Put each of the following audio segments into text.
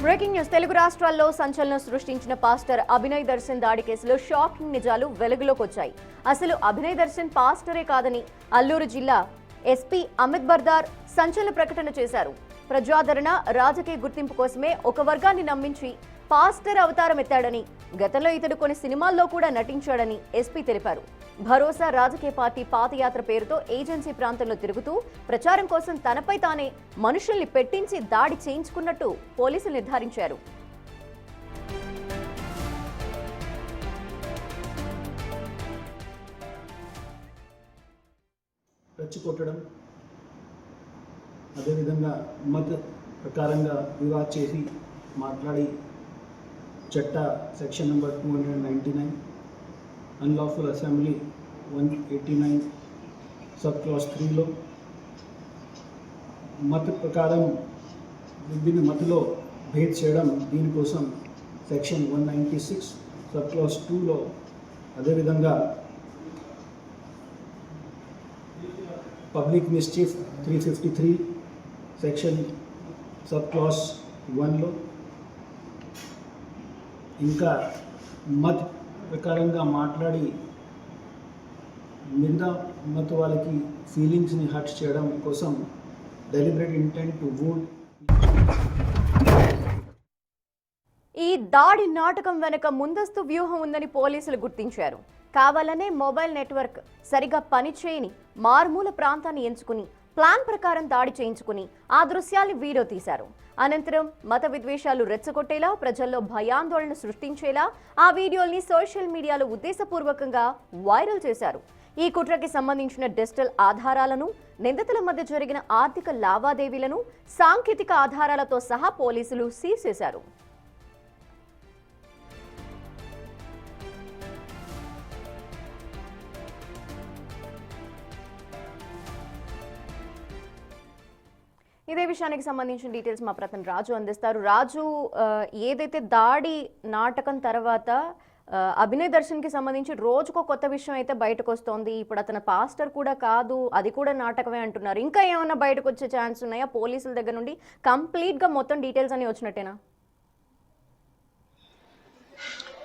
Breaking news. Telugu రాష్ట్రాల్లో సంచలనం సృష్టించిన పాస్టర్ అభినయ్ దర్శన్ దాడి కేసులో షాకింగ్ నిజాలు వెలుగులోకి వచ్చాయి. అసలు అభినయ్ దర్శన్ పాస్టరే కాదని అల్లూరు జిల్లా ఎస్పీ అమిత్ బర్దార్ సంచలన ప్రకటన చేశారు. ప్రజాదరణ, రాజకీయ గుర్తింపు కోసమే ఒక వర్గాన్ని నమ్మించి పాస్టర్ అవతారం ఎత్తాడని, గతంలో ఇతడు కొన్ని సినిమాల్లో కూడా నటించాడని ఎస్పీ తెలిపారు. భరోసా రాజకీయ పార్టీ పాదయాత్ర పేరుతో ఏజెన్సీ ప్రాంతంలో తిరుగుతూ ప్రచారం కోసం తనపై తానే మనుషుల్ని పెట్టించి దాడి చేయించుకున్నట్టు పోలీసులు నిర్ధారించారు. రెచ్చగొట్టడం, అదేవిధంగా మత ప్రకారంగా వివాద్ చేసి మాట్లాడి చట్ట section number 299 unlawful assembly 189 sub class 3లో మత ప్రకారం విభిన్న మతలో భేద్ చేయడం, దీనికోసం సెక్షన్ 196 సబ్ క్లాస్ 2లో, అదేవిధంగా public mischief 353 section sub class 1లో, ఇంకా మత్ ప్రకారంగా మాట్లాడి మిగతా మత వాళ్ళకి ఫీలింగ్స్ని హర్ట్ చేయడం కోసం డెలిబరేట్ ఇంటెంట్ టు వూండ్. ఈ దాడి నాటకం వెనుక ముందస్తు వ్యూహం ఉందని పోలీసులు గుర్తించారు. కావాలనే మొబైల్ నెట్వర్క్ సరిగా పనిచేయని మారుమూల ప్రాంతాన్ని ఎంచుకుని ప్లాన్ ప్రకారం దాడి చేయించుకుని ఆ దృశ్యాల్ని వీడియో తీశారు. అనంతరం మత విద్వేషాలు రెచ్చగొట్టేలా, ప్రజల్లో భయాందోళన సృష్టించేలా ఆ వీడియోల్ని సోషల్ మీడియాలో ఉద్దేశపూర్వకంగా వైరల్ చేశారు. ఈ కుట్రకి సంబంధించిన డిజిటల్ ఆధారాలను, నిందితుల మధ్య జరిగిన ఆర్థిక లావాదేవీలను, సాంకేతిక ఆధారాలతో సహా పోలీసులు సీజ్ చేశారు. ఇదే విషయానికి సంబంధించిన డీటెయిల్స్ మా ప్రతినిధి రాజు అందిస్తారు. రాజు, ఏదైతే దాడి నాటకం తర్వాత అభినయ్ దర్శన్కి సంబంధించి రోజుకో కొత్త విషయం అయితే బయటకు వస్తోంది. ఇప్పుడు అతను పాస్టర్ కూడా కాదు, అది కూడా నాటకమే అంటున్నారు. ఇంకా ఏమైనా బయటకు వచ్చే ఛాన్స్ ఉన్నాయా? పోలీసుల దగ్గర నుండి కంప్లీట్గా మొత్తం డీటెయిల్స్ అన్ని వచ్చినట్టేనా?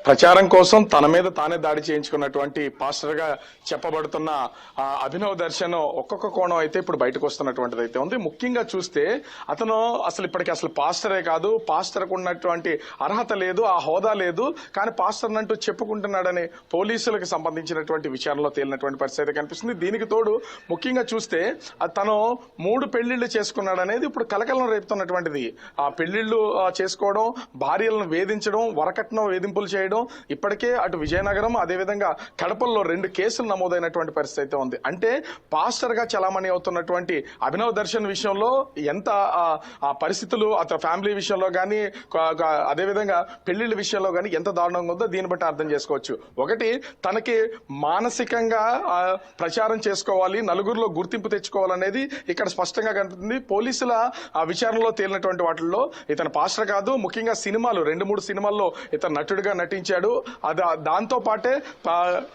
ప్రచారం కోసం తన మీద తానే దాడి చేయించుకున్నటువంటి పాస్టర్ గా చెప్పబడుతున్న అభినవ్ దర్శన్ ఒక్కొక్క కోణం అయితే ఇప్పుడు బయటకు వస్తున్నటువంటిది అయితే ఉంది. ముఖ్యంగా చూస్తే అతను ఇప్పటికీ పాస్టరే కాదు, పాస్టర్కు ఉన్నటువంటి అర్హత లేదు, ఆ హోదా లేదు, కానీ పాస్టర్ అంటూ చెప్పుకుంటున్నాడని పోలీసులకు సంబంధించినటువంటి విచారణలో తేలినటువంటి పరిస్థితి కనిపిస్తుంది. దీనికి తోడు ముఖ్యంగా చూస్తే తను 3 పెళ్లిళ్లు చేసుకున్నాడనేది ఇప్పుడు కలకలం రేపుతున్నటువంటిది. ఆ పెళ్లిళ్లు చేసుకోవడం, భార్యలను వేధించడం, వరకట్నం వేధింపులు చేయడం, ఇప్పటికే అటు విజయనగరం అదేవిధంగా కడపల్లో 2 కేసులు నమోదైనటువంటి పరిస్థితి ఉంది. అంటే పాస్టర్ గా చలామణి అవుతున్నటువంటి అభినవ్ దర్శన్ విషయంలో ఎంత ఆ పరిస్థితులు, అతని ఫ్యామిలీ విషయంలో కానీ అదేవిధంగా పెళ్లిళ్ళ విషయంలో కానీ ఎంత దారుణంగా ఉందో దీన్ని బట్టి అర్థం చేసుకోవచ్చు. ఒకటి, తనకి మానసికంగా ప్రచారం చేసుకోవాలి, నలుగురిలో గుర్తింపు తెచ్చుకోవాలనేది ఇక్కడ స్పష్టంగా కనిపిస్తుంది. పోలీసుల విచారణలో తేలినటువంటి వాటిల్లో ఇతను పాస్టర్ కాదు, ముఖ్యంగా సినిమాలు 2-3 సినిమాల్లో ఇతను నటుడిగా నటించాడు. దాంతో పాటే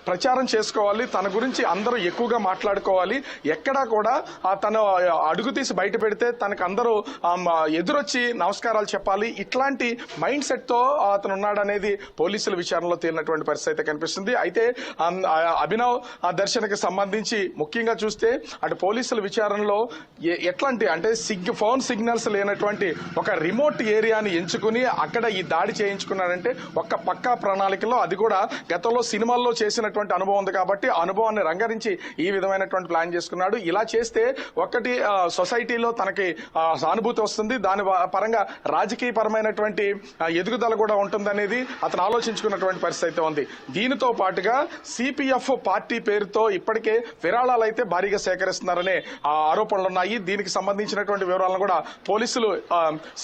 ప్రచారం చేసుకోవాలి, తన గురించి అందరూ ఎక్కువగా మాట్లాడుకోవాలి, ఎక్కడా కూడా తను అడుగు తీసి బయట పెడితే తనకు అందరూ ఎదురొచ్చి నమస్కారాలు చెప్పాలి, ఇట్లాంటి మైండ్ సెట్ తో అతను ఉన్నాడనేది పోలీసుల విచారణలో తేలినటువంటి పరిస్థితి కనిపిస్తుంది. అయితే అభినవ్ దర్శన్కి సంబంధించి ముఖ్యంగా చూస్తే అటు పోలీసుల విచారణలో ఎట్లాంటి అంటే ఫోన్ సిగ్నల్స్ లేనటువంటి ఒక రిమోట్ ఏరియాని ఎంచుకుని అక్కడ ఈ దాడి చేయించుకున్నాడంటే ఒక్క పక్కా ప్రణాళికలో, అది కూడా గతంలో సినిమాల్లో చేసినటువంటి అనుభవం ఉంది కాబట్టి అనుభవాన్ని రంగరించి ఈ విధమైనటువంటి ప్లాన్ చేసుకున్నాడు. ఇలా చేస్తే ఒకటి సొసైటీలో తనకి సానుభూతి వస్తుంది, దాని పరంగా రాజకీయ పరమైనటువంటి ఎదుగుదల కూడా ఉంటుందనేది అతను ఆలోచించుకున్నటువంటి పరిస్థితి ఉంది. దీనితో పాటుగా సిపిఎఫ్ పార్టీ పేరుతో ఇప్పటికే విరాళాలు అయితే భారీగా సేకరిస్తున్నారనే ఆరోపణలు ఉన్నాయి. దీనికి సంబంధించినటువంటి వివరాలను కూడా పోలీసులు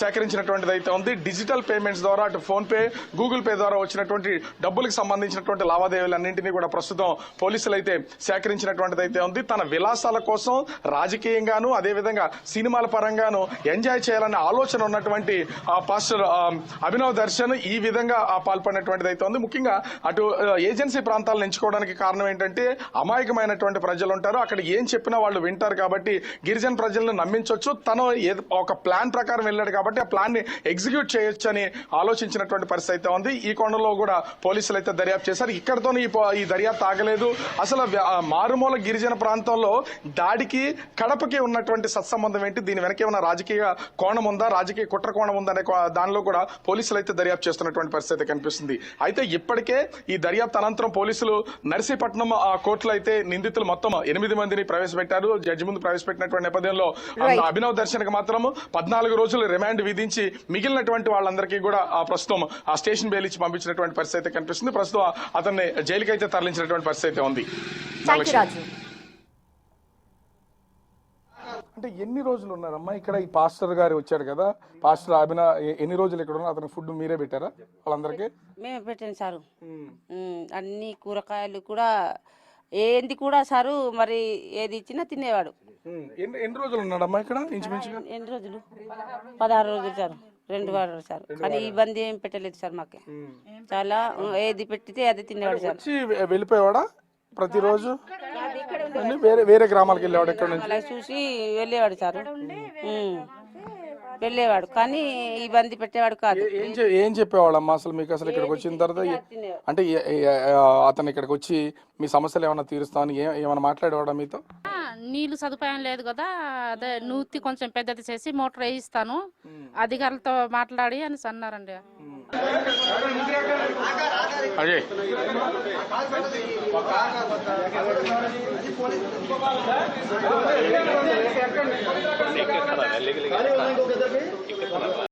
సేకరించినటువంటిది అయితే ఉంది. డిజిటల్ పేమెంట్స్ ద్వారా అటు ఫోన్ పే, గూగుల్ పే ద్వారా వచ్చిన జరిగినటువంటి డబ్బులకు సంబంధించినటువంటి లావాదేవీలన్నింటినీ కూడా ప్రస్తుతం పోలీసులు అయితే సేకరించినటువంటిది అయితే ఉంది. తన విలాసాల కోసం రాజకీయంగాను అదేవిధంగా సినిమాల పరంగాను ఎంజాయ్ చేయాలనే ఆలోచన ఉన్నటువంటి పాస్టర్ అభినవ్ దర్శన్ ఈ విధంగా పాల్పడినటువంటిది అయితే ఉంది. ముఖ్యంగా అటు ఏజెన్సీ ప్రాంతాలను ఎంచుకోవడానికి కారణం ఏంటంటే అమాయకమైనటువంటి ప్రజలు ఉంటారు, అక్కడ ఏం చెప్పినా వాళ్ళు వింటారు కాబట్టి గిరిజన ప్రజలను నమ్మించవచ్చు. తను ఒక ప్లాన్ ప్రకారం వెళ్ళాడు కాబట్టి ఆ ప్లాన్ ని ఎగ్జిక్యూట్ చేయొచ్చు అని ఆలోచించినటువంటి పరిస్థితి అయితే ఉంది. ఈ కోణంలో కూడా పోలీసులు అయితే దర్యాప్తు చేశారు. ఇక్కడతో ఈ దర్యాప్తు ఆగలేదు. అసలు మారుమూల గిరిజన ప్రాంతంలో దాడికి కడపకి ఉన్నటువంటి సత్సంబంధం ఏంటి, దీని వెనక ఏమైనా రాజకీయ కోణం ఉందా, రాజకీయ కుట్ర కోణం ఉందా అనే దానిలో కూడా పోలీసులు అయితే దర్యాప్తు చేస్తున్నటువంటి పరిస్థితి కనిపిస్తుంది. అయితే ఇప్పటికే ఈ దర్యాప్తు అనంతరం పోలీసులు నర్సీపట్నం కోర్టులో అయితే నిందితులు మొత్తం 8 మందిని ప్రవేశపెట్టారు. జడ్జి ముందు ప్రవేశపెట్టినటువంటి నేపథ్యంలో అభినవ్ దర్శన్ కి మాత్రం 14 రోజులు రిమాండ్ విధించి మిగిలినటువంటి వాళ్ళందరికీ కూడా ప్రస్తుతం ఆ స్టేషన్ బెయిల్ ఇచ్చి పంపించినటువంటి పరిస్థితి అయితే కనిపిస్తుంది. ప్రస్తుతం అతన్ని జైలుకి అయితే తరలించినటువంటి పరిస్థితి అయితే ఉంది. అంటే ఎన్ని రోజులు ఉన్నారమ్మా ఇక్కడ? ఈ పాస్టర్ గారు వచ్చాడు కదా, పాస్టర్ ఎన్ని రోజులు ఇక్కడ ఉన్నారు? అతనికి ఫుడ్ మీరే పెట్టారా వాళ్ళందరికీ? మేమే పెట్టాను సారు. అన్ని కూరగాయలు కూడా ఏంది కూడా సారు మరి ఏది ఇచ్చినా తినేవాడు. ఎన్ని రోజులు ఉన్నాడమ్మా ఇక్కడ? ఇంచుమించుగా ఎన్ని రోజులు? 16 రోజులు సార్, 2 వారాలు సార్. కానీ ఇబ్బంది ఏం పెట్టలేదు సార్ మాకు. చాలా ఏది పెట్టితే అది తినేవాడు సార్. వచ్చి వెళ్ళిపోయేవాడా ప్రతిరోజు? వేరే గ్రామాలకు వెళ్ళేవాడు ఇక్కడ నుంచి? అలా చూసి వెళ్ళేవాడు సార్, వెళ్ళేవాడు. కానీ ఇబ్బంది పెట్టేవాడు కాదు. ఏం చెప్పేవాళ్ళమ్మా అసలు మీకు? అసలు ఇక్కడికి వచ్చిన తర్వాత అంటే అతను ఇక్కడికి వచ్చి మీ సమస్యలు ఏమైనా తీరుస్తామని ఏమైనా మాట్లాడేవాడా మీతో? నీళ్లు సదుపాయం లేదు కదా, అదే నూతి కొంచెం పెద్దది చేసి మోటార్ వేయిస్తాను అధికారులతో మాట్లాడి అని అన్నారండి. అజయ్